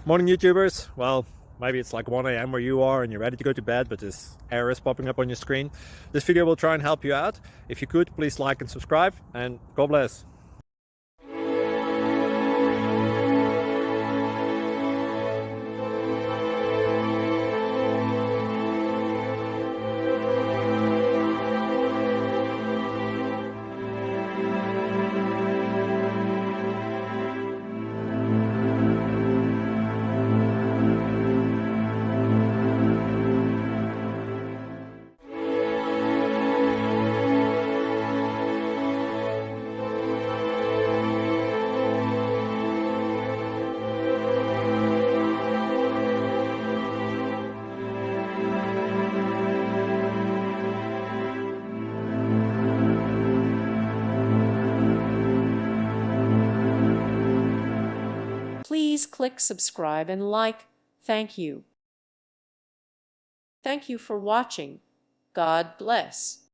Morning YouTubers. Well, maybe it's like 1 a.m. where you are and you're ready to go to bed, but this error is popping up on your screen. This video will try and help you out. If you could, please like and subscribe, and God bless. Please click subscribe and like. Thank you. Thank you for watching. God bless.